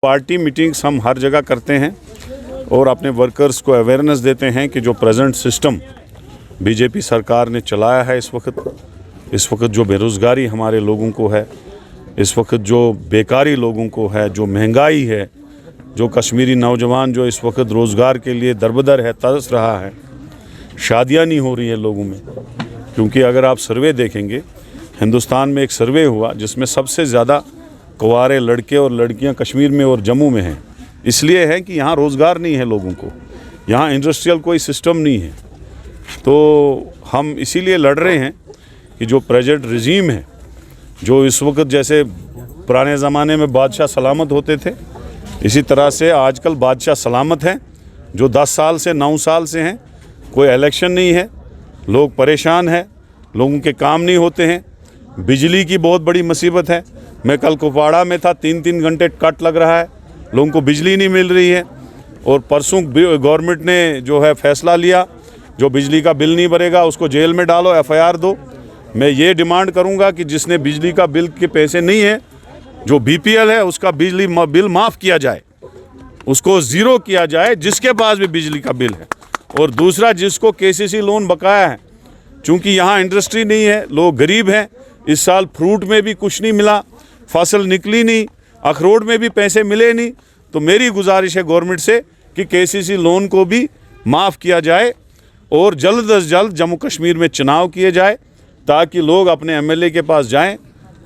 Party meetings हम हर जगह करते हैं और अपने वर्कर्स को अवेयरनेस देते हैं कि जो प्रेजेंट सिस्टम बीजेपी सरकार ने चलाया है इस वक्त जो बेरोज़गारी हमारे लोगों को है, इस वक्त जो बेकारी लोगों को है, जो महंगाई है, जो कश्मीरी नौजवान जो इस वक्त रोज़गार के लिए दरबदर है, तरस रहा है, शादियां नहीं हो रही है लोगों में। क्योंकि अगर आप सर्वे देखेंगे, हिंदुस्तान में एक सर्वे हुआ जिसमें सबसे ज़्यादा कुंवारे लड़के और लड़कियां कश्मीर में और जम्मू में हैं। इसलिए है कि यहाँ रोज़गार नहीं है लोगों को, यहाँ इंडस्ट्रियल कोई सिस्टम नहीं है। तो हम इसीलिए लड़ रहे हैं कि जो प्रेजेंट रिजीम है, जो इस वक्त जैसे पुराने ज़माने में बादशाह सलामत होते थे, इसी तरह से आजकल बादशाह सलामत हैं, जो 10 साल से 9 साल से हैं। कोई इलेक्शन नहीं है, लोग परेशान हैं, लोगों के काम नहीं होते हैं, बिजली की बहुत बड़ी मुसीबत है। मैं कल कुपवाड़ा में था, 3-3 घंटे कट लग रहा है, लोगों को बिजली नहीं मिल रही है। और परसों गवर्नमेंट ने जो है फैसला लिया, जो बिजली का बिल नहीं भरेगा उसको जेल में डालो, FIR दो। मैं ये डिमांड करूंगा कि जिसने बिजली का बिल के पैसे नहीं है, जो BPL है, उसका बिजली बिल माफ़ किया जाए, उसको ज़ीरो किया जाए जिसके पास भी बिजली का बिल है। और दूसरा, जिसको KCC लोन बकाया है, चूँकि यहाँ इंडस्ट्री नहीं है, लोग गरीब हैं, इस साल फ्रूट में भी कुछ नहीं मिला, फसल निकली नहीं, अखरोट में भी पैसे मिले नहीं। तो मेरी गुजारिश है गवर्नमेंट से कि KCC लोन को भी माफ़ किया जाए और जल्द अज जल्द जम्मू कश्मीर में चुनाव किए जाए, ताकि लोग अपने MLA के पास जाएं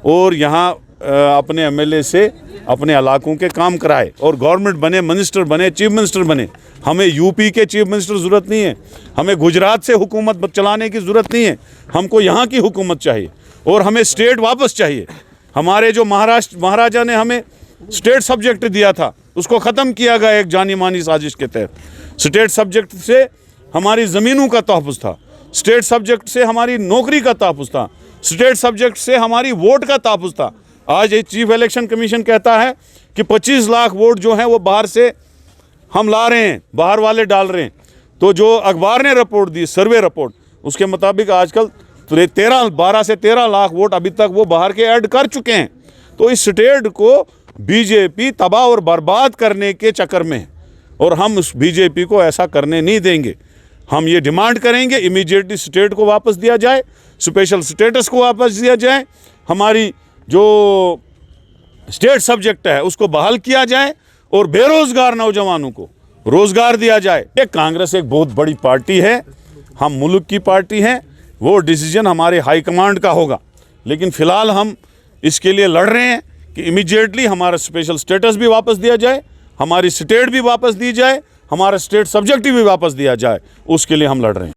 और यहाँ अपने MLA से अपने इलाकों के काम कराए और गवर्नमेंट बने, मिनिस्टर बने, चीफ मिनिस्टर बने। हमें UP के चीफ मिनिस्टर ज़रूरत नहीं है, हमें गुजरात से हुकूमत चलाने की ज़रूरत नहीं है, हमको यहाँ की हुकूमत चाहिए और हमें स्टेट वापस चाहिए। हमारे जो महाराजा ने हमें स्टेट सब्जेक्ट दिया था, उसको ख़त्म किया गया एक जानी मानी साजिश के तहत। स्टेट सब्जेक्ट से हमारी ज़मीनों का तहफ़्फ़ुज़ था, स्टेट सब्जेक्ट से हमारी नौकरी का तहफ़्फ़ुज़ था, स्टेट सब्जेक्ट से हमारी वोट का तहफ़्फ़ुज़ था। आज एक चीफ इलेक्शन कमीशन कहता है कि 25 लाख वोट जो हैं वो बाहर से हम ला रहे हैं, बाहर वाले डाल रहे हैं। तो जो अखबार ने रिपोर्ट दी, सर्वे रिपोर्ट, उसके मुताबिक आजकल 12 से 13 लाख वोट अभी तक वो बाहर के ऐड कर चुके हैं। तो इस स्टेट को बीजेपी तबाह और बर्बाद करने के चक्कर में है और हम उस बीजेपी को ऐसा करने नहीं देंगे। हम ये डिमांड करेंगे इमीडिएटली स्टेट को वापस दिया जाए, स्पेशल स्टेटस को वापस दिया जाए, हमारी जो स्टेट सब्जेक्ट है उसको बहाल किया जाए और बेरोज़गार नौजवानों को रोज़गार दिया जाए। कांग्रेस एक बहुत बड़ी पार्टी है, हम मुल्क की पार्टी हैं, वो डिसीजन हमारे हाईकमांड का होगा। लेकिन फ़िलहाल हम इसके लिए लड़ रहे हैं कि इमीडिएटली हमारा स्पेशल स्टेटस भी वापस दिया जाए, हमारी स्टेट भी वापस दी जाए, हमारा स्टेट सब्जेक्ट भी वापस दिया जाए, उसके लिए हम लड़ रहे हैं।